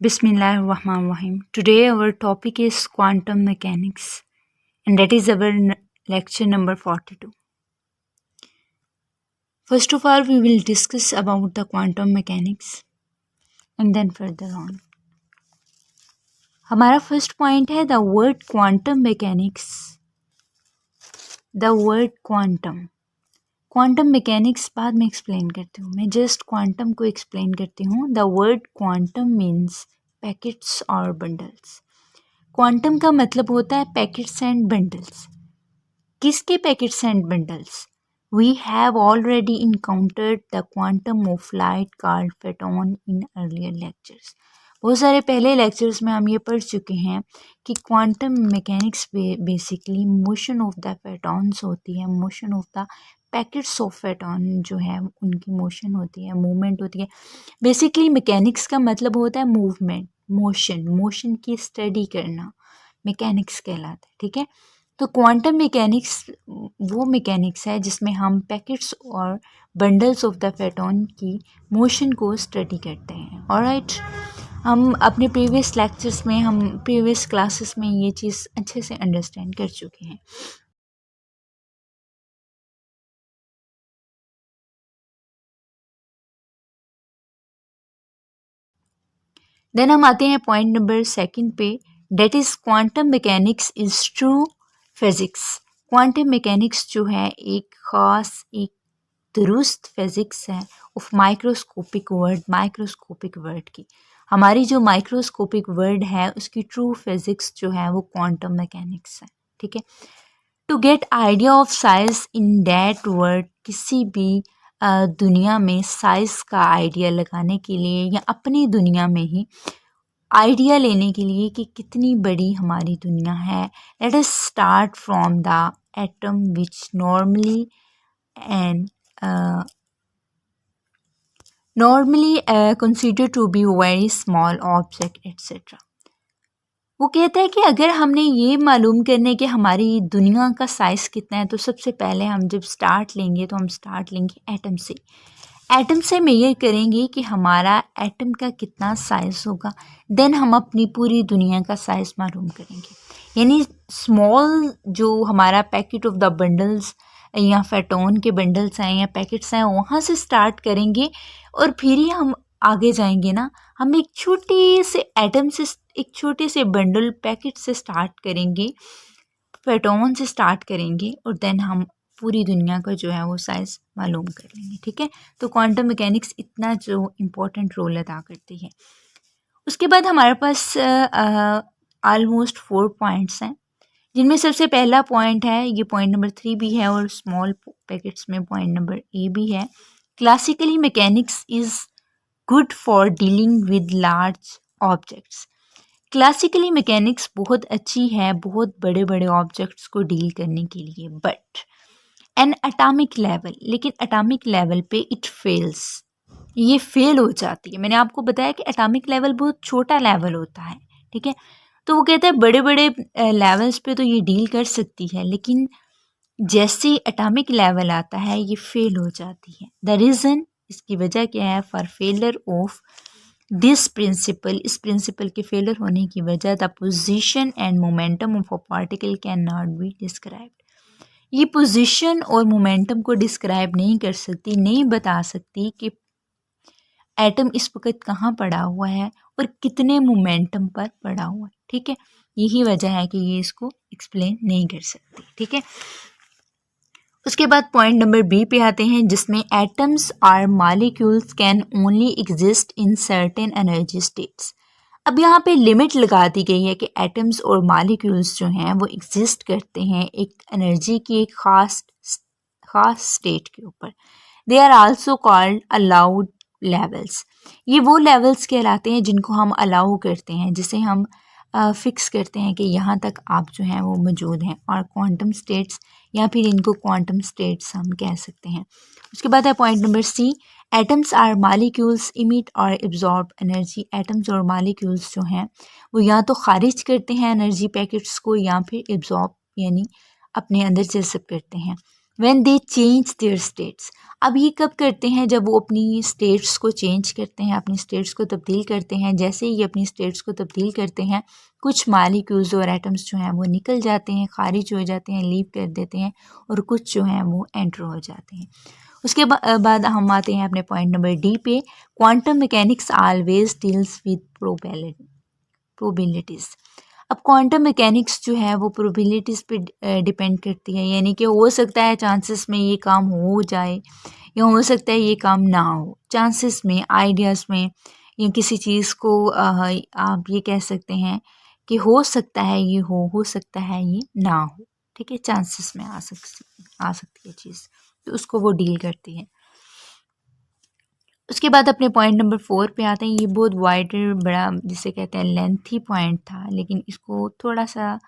Bismillahirrahmanirrahim. Today our topic is quantum mechanics and that is our lecture number 42. First of all, we will discuss about the quantum mechanics and then further on. हमारा first point है the word quantum mechanics. The word quantum. Quantum mechanics बाद में explain करती हूँ, मैं just quantum को explain करती हूँ. The word quantum means packets और बंडल्स. क्वांटम का मतलब होता है पैकेट्स एंड बंडल्स. किसके packets and bundles? We have already encountered the quantum of light called photon in earlier lectures. बहुत सारे पहले लेक्चर्स में हम ये पढ़ चुके हैं कि quantum mechanics basically motion of the photons होती है, motion of the packets of photon जो है उनकी मोशन होती है, मूवमेंट होती है. बेसिकली मैकेनिक्स का मतलब होता है मूवमेंट, मोशन, मोशन की स्टडी करना मैकेनिक्स कहलाता है. ठीक है, तो क्वांटम मैकेनिक्स वो मैकेनिक्स है जिसमें हम पैकेट्स और बंडल्स ऑफ द फोटॉन की मोशन को स्टडी करते हैं. ऑलराइट, हम अपने प्रीवियस लेक्चर्स में, हम प्रीवियस क्लासेस में ये चीज़ अच्छे से अंडरस्टैंड कर चुके हैं. देन हम आते हैं पॉइंट नंबर सेकंड पे, that is quantum mechanics is true physics. Quantum mechanics जो है एक ख़ास, एक दुरुस्त फिज़िक्स है ऑफ माइक्रोस्कोपिक वर्ड की. हमारी जो माइक्रोस्कोपिक वर्ड है उसकी ट्रू फिज़िक्स जो है वो क्वांटम मैकेनिक्स है. ठीक है, to get idea of size in that word, किसी भी दुनिया में साइज़ का आइडिया लगाने के लिए या अपनी दुनिया में ही आइडिया लेने के लिए कि कितनी बड़ी हमारी दुनिया है, let us start from the atom which normally considered to be very small object etc. वो कहता है कि अगर हमने ये मालूम करने कि हमारी दुनिया का साइज़ कितना है, तो सबसे पहले हम जब स्टार्ट लेंगे तो हम स्टार्ट लेंगे एटम से. एटम से मेजर करेंगे कि हमारा एटम का कितना साइज़ होगा, देन हम अपनी पूरी दुनिया का साइज़ मालूम करेंगे. यानी स्मॉल जो हमारा पैकेट ऑफ द बंडल्स या फोटॉन के बंडल्स हैं या पैकेट्स हैं वहाँ से स्टार्ट करेंगे और फिर ही हम आगे जाएंगे ना. हम एक छोटे से एटम से, एक छोटे से बंडल पैकेट से स्टार्ट करेंगे, फोटॉन से स्टार्ट करेंगे और देन हम पूरी दुनिया का जो है वो साइज़ मालूम कर लेंगे. ठीक है, तो क्वांटम मैकेनिक्स इतना जो इम्पोर्टेंट रोल अदा करती है. उसके बाद हमारे पास ऑलमोस्ट 4 पॉइंट्स हैं, जिनमें सबसे पहला पॉइंट है, ये पॉइंट नंबर 3 भी है और स्मॉल पैकेट्स में पॉइंट नंबर ए भी है. Classically mechanics is good for dealing with large objects. Classically mechanics बहुत अच्छी है बहुत बड़े बड़े ऑब्जेक्ट्स को डील करने के लिए, बट एन एटॉमिक लेवल, लेकिन एटॉमिक लेवल पे इट फेल्स, ये फेल हो जाती है. मैंने आपको बताया कि एटॉमिक लेवल बहुत छोटा लेवल होता है. ठीक है, तो वो कहते हैं बड़े बड़े लेवल्स पे तो ये डील कर सकती है, लेकिन जैसे एटॉमिक लेवल आता है ये फेल हो जाती है. द रीज़न, इसकी वजह क्या है? For failure of this principle, इस प्रिंसिपल के फेलर होने की वजह, the position and momentum of a particle can not be described. ये पोजीशन और मोमेंटम को डिस्क्राइब नहीं कर सकती, नहीं बता सकती कि एटम इस वक्त कहाँ पड़ा हुआ है और कितने मोमेंटम पर पड़ा हुआ है. ठीक है, यही वजह है कि ये इसको एक्सप्लेन नहीं कर सकती. ठीक है, उसके बाद पॉइंट नंबर बी पे आते हैं, जिसमें एटम्स और molecules can only exist in certain energy states. अब यहाँ पे लिमिट लगा दी गई है कि एटम्स और मॉलिक्यूल्स जो हैं वो एग्जिस्ट करते हैं एक एनर्जी की एक ख़ास स्टेट के ऊपर. They are also called allowed levels. ये वो लेवल्स कहलाते हैं जिनको हम अलाउ करते हैं, जिसे हम फिक्स करते हैं कि यहाँ तक आप जो हैं वो मौजूद हैं, और क्वांटम स्टेट्स या फिर इनको क्वांटम स्टेट्स हम कह सकते हैं. उसके बाद है point number C, atoms are molecules emit और एब्जॉर्ब एनर्जी. एटम्स और मॉलिक्यूल्स जो हैं वो या तो खारिज करते हैं एनर्जी पैकेट्स को या फिर एब्जॉर्ब यानी अपने अंदर जज़ब करते हैं. When they change their states. अब ये कब करते हैं? जब वो अपनी स्टेट्स को चेंज करते हैं, अपनी स्टेट्स को तब्दील करते हैं। जैसे ही अपनी स्टेट्स को तब्दील करते हैं, कुछ मालिक्यूल्स और एटम्स जो हैं वो निकल जाते हैं, खारिज हो जाते हैं, लीव कर देते हैं, और कुछ जो हैं वो एंटर हो जाते हैं। उसके बाद हम आते हैं अपने पॉइंट नंबर डी पे। Quantum mechanics always deals with probabilities. अब क्वांटम मैकेनिक्स जो है वो प्रोबेबिलिटीज़ पे डिपेंड करती है, यानी कि हो सकता है चांसेस में ये काम हो जाए या हो सकता है ये काम ना हो। चांसेस में, आइडियाज़ में, या किसी चीज़ को आप ये कह सकते हैं कि हो सकता है ये हो सकता है ये ना हो। ठीक है, चांसेस में आ सकती है चीज़, तो उसको वो डील करती है। उसके बाद अपने पॉइंट नंबर 4 पे आते हैं। ये बहुत वाइडर, बड़ा जिसे कहते हैं लेंथी पॉइंट था, लेकिन इसको थोड़ा सा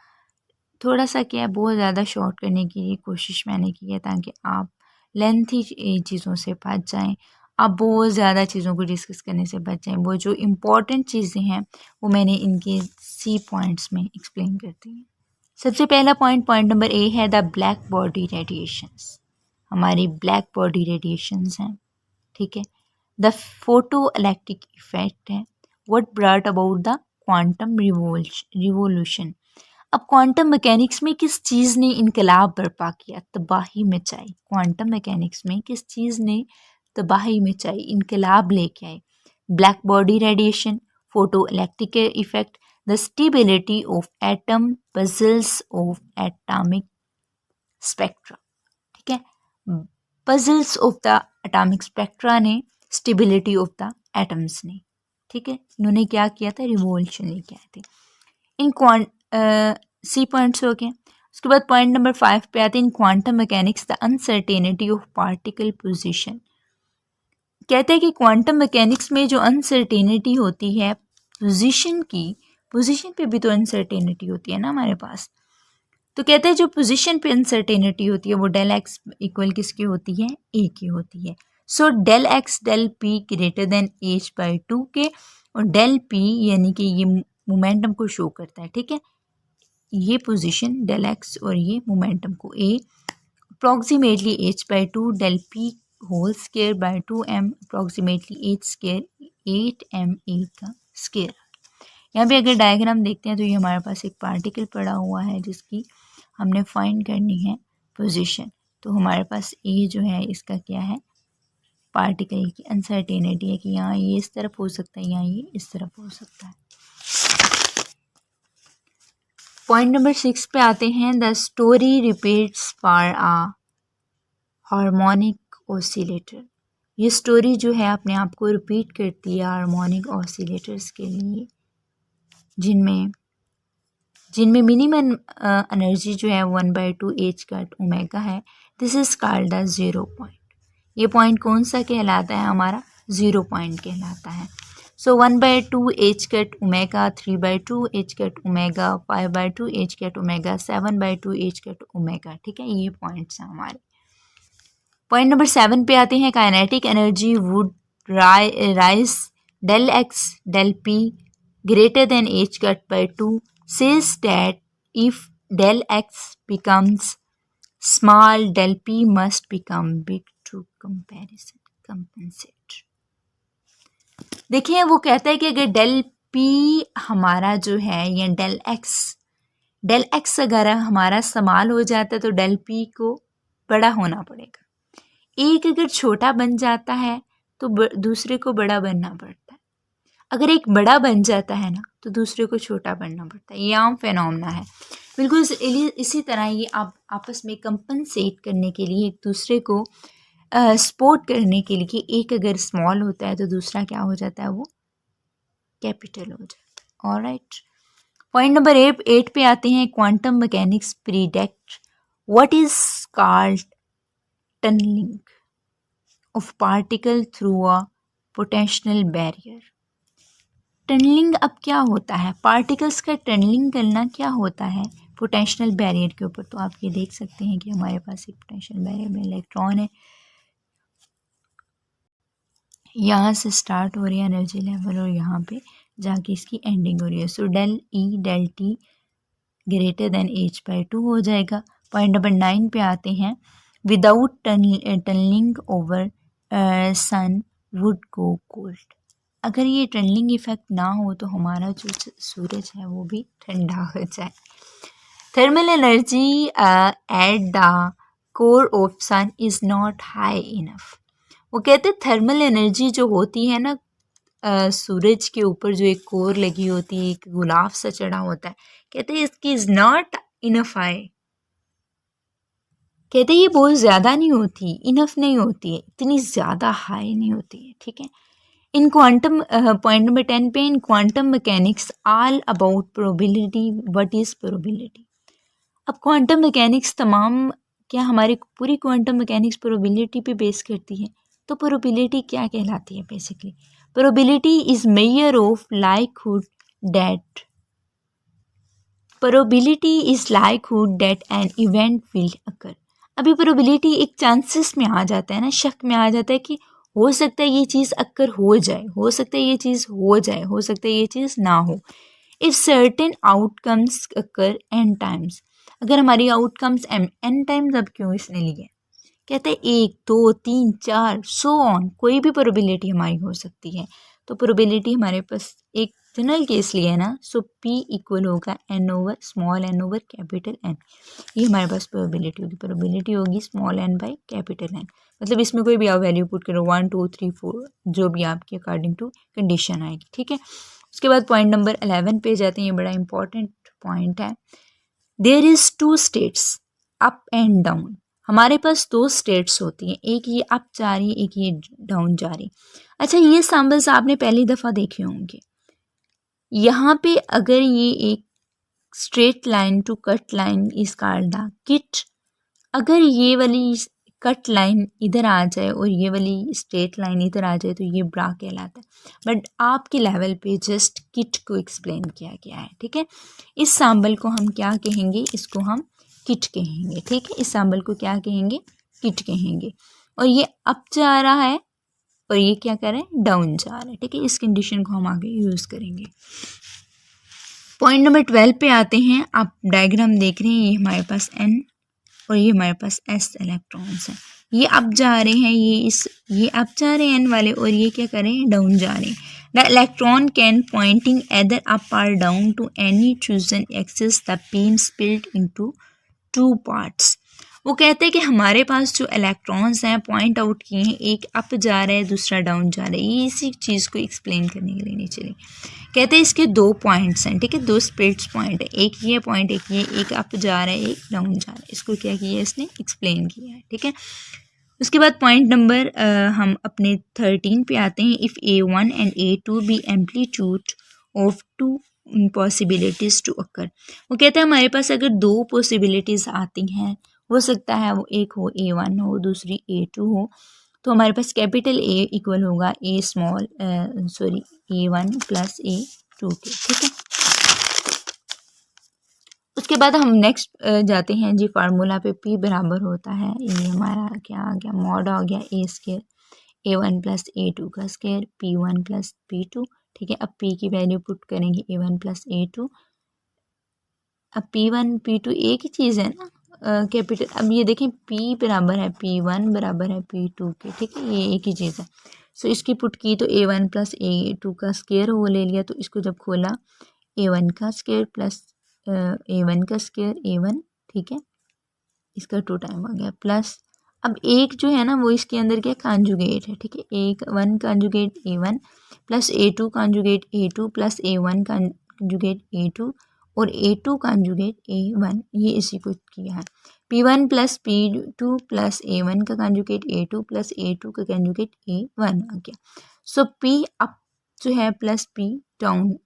क्या, बहुत ज़्यादा शॉर्ट करने की कोशिश मैंने की है, ताकि आप लेंथी चीज़ों से बच जाएं, आप बहुत ज़्यादा चीज़ों को डिस्कस करने से बच जाएं। वो जो इम्पॉर्टेंट चीज़ें हैं वो मैंने इनके सी पॉइंट्स में एक्सप्लेन कर दी हैं। सबसे पहला पॉइंट नंबर ए है द ब्लैक बॉडी रेडिएशंस। हमारी ब्लैक बॉडी रेडिएशंस हैं, ठीक है। द फोटो इलेक्ट्रिक इफेक्ट है, what brought about the quantum revolution. अब क्वांटम मैकेनिक्स में किस चीज़ ने इनकलाब बर्पा किया, तबाही मचाई। क्वांटम मैकेनिक्स में किस चीज़ ने तबाही मचाई, इनकलाब लेके आए? Black body radiation, photo electric effect, the stability of atom, puzzles of atomic spectra. ठीक है, puzzles of the atomic spectra ने, स्टेबिलिटी ऑफ द एटम्स ने। ठीक है, इन्होंने क्या किया था? रिवोल्यूशन लेके आए थे। इन सी पॉइंट्स हो गए। उसके बाद पॉइंट नंबर 5 पे आते हैं। इन quantum mechanics the uncertainty of particle position. कहते हैं कि क्वांटम मैकेनिक्स में जो अनसर्टेनिटी होती है पोजीशन की, पोजीशन पे भी तो अनसर्टेनिटी होती है ना हमारे पास। तो कहते हैं जो पोजीशन पे अनसर्टेनिटी होती है वो डेल एक्स इक्वल किसकी होती है? ए की होती है। So del x del p greater than h/2 के, और डेल पी यानी कि ये मोमेंटम को शो करता है। ठीक है, ये पोजीशन डेल एक्स और ये मोमेंटम को ए approximately h/2 del p whole square by 2m approximately h square 8m a का स्केयर। यहाँ पे अगर डायग्राम देखते हैं तो ये हमारे पास एक पार्टिकल पड़ा हुआ है जिसकी हमने फाइंड करनी है पोजीशन। तो हमारे पास ए जो है इसका क्या है? पार्टिकल की अनसर्टेनिटी है कि यहाँ ये इस तरफ हो सकता है, यहाँ ये इस तरफ हो सकता है। पॉइंट नंबर 6 पे आते हैं। The story repeats for uh harmonic oscillator. ये स्टोरी जो है अपने आप को रिपीट करती है हार्मोनिक ऑसिलेटर्स के लिए, जिनमें मिनिमम एनर्जी जो है 1/2 h/ओमेगा है। This is called the zero point. ये पॉइंट कौन सा कहलाता है? हमारा जीरो पॉइंट कहलाता है। सो 1/2 h/ओमेगा, 3/2 h/ओमेगा, 5/2 h/ओमेगा, 7/2 h/ओमेगा। ठीक है, ये पॉइंट्स हैं हमारे। पॉइंट नंबर 7 पे आते हैं। Kinetic energy would rise del x del p greater than h/2 says that if del x becomes small, del p must become big to compensate। देखिए, वो कहता है कि अगर डेल p हमारा जो है या डेल एक्स अगर हमारा स्मॉल हो जाता है तो डेल p को बड़ा होना पड़ेगा। एक अगर छोटा बन जाता है तो दूसरे को बड़ा बनना पड़ता है। अगर एक बड़ा बन जाता है ना तो दूसरे को छोटा बनना पड़ता है। ये आम फिनोमेना है। बिल्कुल इसी तरह ये आप आपस में कंपनसेट करने के लिए, एक दूसरे को सपोर्ट करने के लिए, एक अगर स्मॉल होता है तो दूसरा क्या हो जाता है? वो कैपिटल हो जाता है। ऑलराइट, पॉइंट नंबर 8 पे आते हैं। Quantum mechanics predict what is called tunnelling of particle through a potential barrier. Tunnelling अब क्या होता है? पार्टिकल्स का टनलिंग करना क्या होता है पोटेंशियल बैरियर के ऊपर? तो आप ये देख सकते हैं कि हमारे पास एक पोटेंशियल बैरियर में इलेक्ट्रॉन है, यहाँ से स्टार्ट हो रही है एनर्जी लेवल और यहाँ पे जाके इसकी एंडिंग हो रही है। So del E del t greater than h/2 हो जाएगा। पॉइंट नंबर 9 पे आते हैं। Without tunnelling over sun would go cold. अगर ये टनलिंग इफेक्ट ना हो तो हमारा जो सूरज है वो भी ठंडा हो जाए। Thermal energy at the core of sun is not high enough. वो कहते हैं थर्मल एनर्जी जो होती है ना सूरज के ऊपर जो एक कोर लगी होती है, एक गुलाब सा चढ़ा होता है, कहते हैं इसकी इज़ नॉट इनफ हाई। कहते हैं ये बहुत ज़्यादा नहीं होती, इनफ नहीं होती है, इतनी ज़्यादा हाई नहीं होती है, ठीक है। इन क्वांटम पॉइंट नंबर 10 पे, in quantum mechanics all about probability, what is probability. अब क्वांटम मैकेनिक्स तमाम, क्या हमारी पूरी क्वांटम मैकेनिक्स प्रोबेबिलिटी पे बेस करती है। तो प्रोबेबिलिटी क्या कहलाती है basically? Probability is measure of likelihood that, probability is likelihood that an event will occur. अभी प्रोबेबिलिटी एक चांसेस में आ जाता है ना, शक में आ जाता है कि हो सकता है ये चीज़ अक्कर हो जाए, हो सकता है ये चीज़ हो जाए, हो सकता है ये चीज़ ना हो। If certain outcomes occur n times, अगर हमारी आउटकम्स एन टाइम्स, अब क्यों इसने लिए, कहते हैं 1 2 3 4 सो ऑन, कोई भी प्रोबेबिलिटी हमारी हो सकती है। तो प्रोबेबिलिटी हमारे पास एक जनरल केस लिए है ना, सो P इक्वल होगा n over small n over capital N। ये हमारे पास प्रोबेबिलिटी होगी, प्रोबेबिलिटी होगी small n by capital N। मतलब इसमें कोई भी आप वैल्यू पुट करो 1 2 3 4, जो भी आपकी अकॉर्डिंग टू कंडीशन आएगी, ठीक है। उसके बाद पॉइंट नंबर 11 पे जाते हैं, ये बड़ा इंपॉर्टेंट पॉइंट है। There is 2 states up and down. हमारे पास 2 स्टेट्स होती हैं, एक ये अप जा रही है, एक ये डाउन जा रही। अच्छा, ये सैम्पल्स आपने पहली दफ़ा देखे होंगे। यहाँ पे अगर ये एक straight line to cut line is called the kit, अगर ये वाली कट लाइन इधर आ जाए और ये वाली स्ट्रेट लाइन इधर आ जाए तो ये ब्रा कहलाता है। बट आपके लेवल पे जस्ट किट को एक्सप्लेन किया गया है, ठीक है। इस सैम्पल को हम क्या कहेंगे, इसको हम किट कहेंगे, ठीक है। इस सैम्पल को क्या कहेंगे, किट कहेंगे। और ये अप जा रहा है और ये क्या कर रहे हैं, डाउन जा रहा है, ठीक है। इस कंडीशन को हम आगे यूज़ करेंगे। पॉइंट नंबर 12 पे आते हैं। आप डायग्राम देख रहे हैं, ये हमारे पास N और ये हमारे पास S इलेक्ट्रॉन्स हैं। ये अप जा रहे हैं, ये अप जा रहे हैं N वाले, और ये क्या कर रहे हैं, डाउन जा रहे हैं। The electron can pointing either up और down to any chosen axis the beam split into 2 parts. वो कहते हैं कि हमारे पास जो इलेक्ट्रॉन्स हैं पॉइंट आउट किए हैं, एक अप जा रहा है दूसरा डाउन जा रहा है। ये इसी चीज़ को एक्सप्लेन करने के लिए नीचे कहते हैं इसके 2 पॉइंट्स हैं, ठीक है, 2 स्प्लिट्स पॉइंट है, एक ये पॉइंट, एक अप जा रहा है, एक डाउन जा रहा है। इसको क्या किया है, इसने एक्सप्लेन किया है, ठीक है। उसके बाद पॉइंट नंबर हम अपने 13 पे आते हैं। If A1 and A2 be amplitude of 2 possibilities to occur. वो कहते हैं हमारे पास अगर 2 पॉसिबिलिटीज़ आती हैं, हो सकता है वो एक हो A1 हो, दूसरी A2 हो, तो हमारे पास कैपिटल A इक्वल होगा A small A1 plus A2 के, ठीक है। उसके बाद हम नेक्स्ट जाते हैं जी फार्मूला पे। P बराबर होता है, ये हमारा क्या आ गया, मॉड आ गया A square A1 plus A2 का स्केयर P1 प्लस P2, ठीक है। अब P की वैल्यू पुट करेंगे A1 प्लस A2। अब P1 P2 एक ही चीज़ है ना, कैपिटल। अब ये देखें P बराबर है P1 बराबर है P2 के, ठीक है, ये एक ही चीज़ है। सो इसकी पुट की तो A1 प्लस A2 का स्केयर वो ले लिया, तो इसको जब खोला A1 का स्केयर प्लस A1 का स्केयर A1, ठीक है, इसका 2 टाइम आ गया प्लस। अब एक जो है ना वो इसके अंदर क्या कॉन्जुगेट है, ठीक है, एक 1 conjugate A1 plus A2 conjugate A2 plus A1 conjugate A2 और A2 कॉन्जुगेट A1, ये इसी को किया है। P1 plus P2 plus A1 का कॉन्जुगेट A2 प्लस A2 का कॉन्जुगेट A1 आ गया। सो P अप जो है प्लस P डाउन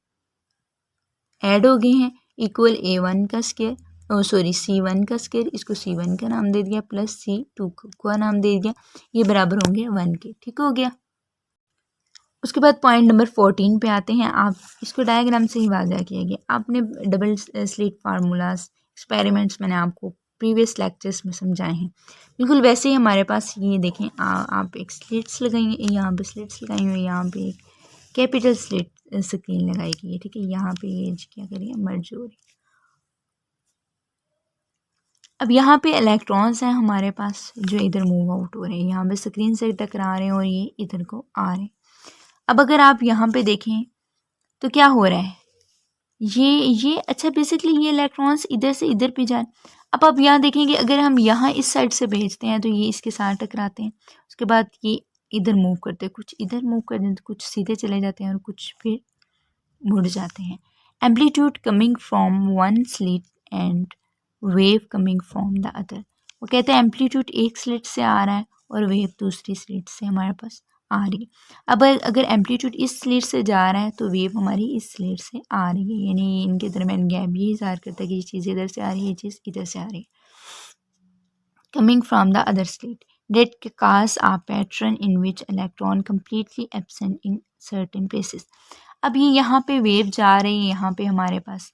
ऐड हो गए हैं, इक्वल A1 का स्केयर C1 का स्केयर, इसको C1 का नाम दे दिया प्लस C2 का नाम दे दिया, ये बराबर होंगे 1 के, ठीक हो गया। उसके बाद पॉइंट नंबर 14 पे आते हैं। आप इसको डायग्राम से ही वाज़ा किया गया। आपने डबल स्लिट फार्मूलाज एक्सपेरिमेंट्स मैंने आपको प्रीवियस लेक्चर्स में समझाए हैं, बिल्कुल वैसे ही हमारे पास ये देखें। आप एक स्लिट्स लगाई, यहाँ पे स्लिट्स लगाई हुई, यहाँ पे एक कैपिटल स्लिट स्क्रीन लगाई गई है, ठीक है। यहाँ पे ये क्या करिए, मर्ज हो रही। अब यहाँ पे इलेक्ट्रॉन्स हैं हमारे पास जो इधर मूव आउट हो रहे हैं, यहाँ पे स्क्रीन से टकरा रहे हैं और ये इधर को आ रहे हैं। अब अगर आप यहाँ पे देखें तो क्या हो रहा है, ये अच्छा बेसिकली ये इलेक्ट्रॉन्स इधर से इधर पे जा रहे हैं। अब आप यहाँ देखेंगे अगर हम यहाँ इस साइड से भेजते हैं तो ये इसके साथ टकराते हैं, उसके बाद ये इधर मूव करते हैं, कुछ इधर मूव करते हैं, तो कुछ सीधे चले जाते हैं और कुछ फिर मुड़ जाते हैं। Amplitude coming from one slit and wave coming from the other. वो कहते हैं एम्पलीट्यूड एक स्लिट से आ रहा है और वेव दूसरी स्लिट से हमारे पास आ रही है। अब अगर एम्पलीट्यूड इस स्लिट से जा रहा है तो वेव हमारी इस स्लिट से आ रही है, यानी इनके दरमियान गैप ये इज़हार करता है कि ये चीज़ इधर से आ रही है, ये चीज़ इधर से आ रही है। Coming from the other slit that cause a pattern in which electron completely absent in certain places। अब ये यहाँ पे वेव जा रही है, यहाँ पे हमारे पास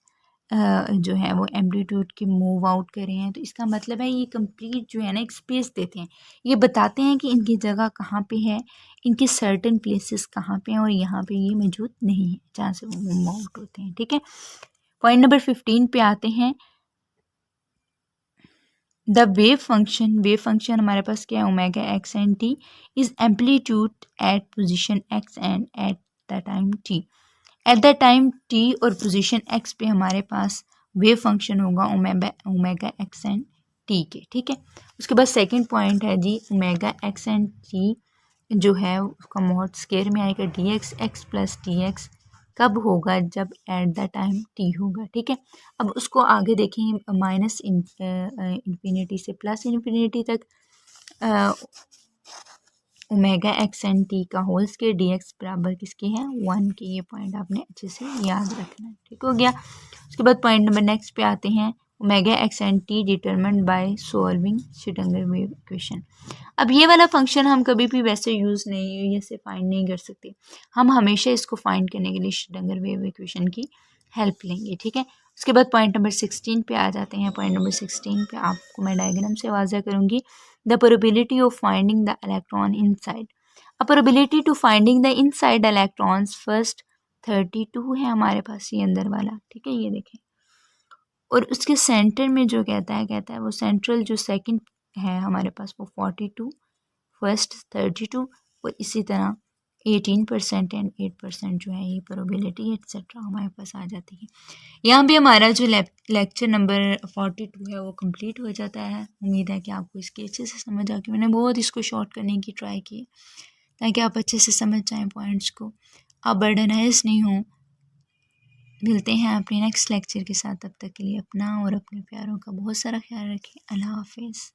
जो है वो एम्पलीट्यूड के मूव आउट कर रहे हैं, तो इसका मतलब है ये कंप्लीट जो है ना एक स्पेस देते हैं, ये बताते हैं कि इनकी जगह कहाँ पे है, इनके सर्टेन प्लेसेस कहाँ पे हैं और यहाँ पे ये मौजूद नहीं है जहाँ से वो मूव आउट होते हैं। ठीक है, पॉइंट नंबर 15 पे आते हैं। द वेव फंक्शन हमारे पास क्या है, omega x and t is amplitude at position x and at the time t. At the time t और पोजीशन एक्स पे हमारे पास वेव फंक्शन होगा ओमेगा एक्स एंड टी के। ठीक है, उसके बाद सेकंड पॉइंट है जी ओमेगा एक्स एंड टी जो है उसका मॉड स्क्वायर में आएगा D x plus t x कब होगा, जब एट द टाइम टी होगा। ठीक है, अब उसको आगे देखें माइनस इन्फिनिटी से प्लस इन्फिनिटी तक ओमेगा एक्स एंड टी का होल स्क्वायर डी एक्स बराबर किसके है 1 के। ये पॉइंट आपने अच्छे से याद रखना है। ठीक हो गया, उसके बाद पॉइंट नंबर नेक्स्ट पे आते हैं omega x and T determined by solving Schrodinger wave equation. अब ये वाला फंक्शन हम कभी भी वैसे यूज़ नहीं ऐसे फाइंड नहीं कर सकते, हम हमेशा इसको फाइंड करने के लिए श्रोडिंगर वेव इक्वेशन की हेल्प लेंगे। ठीक है, उसके बाद पॉइंट नंबर 16 पे आ जाते हैं। पॉइंट नंबर 16 पे आपको मैं डायग्राम से वाज़ा करूँगी। The probability of finding the electron inside. A probability to finding the inside electrons first 32 है हमारे पास ये अंदर वाला। ठीक है, ये देखें, और उसके सेंटर में जो कहता है वो सेंट्रल जो सेकंड है हमारे पास वो 42, फर्स्ट 32 और इसी तरह 18% एंड 8% जो है ये प्रोबेबिलिटी एक्सेट्रा हमारे पास आ जाती है। यहाँ पे हमारा जो लेक्चर नंबर 42 है वो कंप्लीट हो जाता है। उम्मीद है कि आपको इसकी अच्छे से समझ आ गई। मैंने बहुत इसको शॉर्ट करने की ट्राई की ताकि आप अच्छे से समझ जाएं पॉइंट्स को, आप बर्डनाइज नहीं हो। मिलते हैं अपने नेक्स्ट लेक्चर के साथ, तब तक के लिए अपना और अपने प्यारों का बहुत सारा ख्याल रखें। अल्लाह हाफिज़।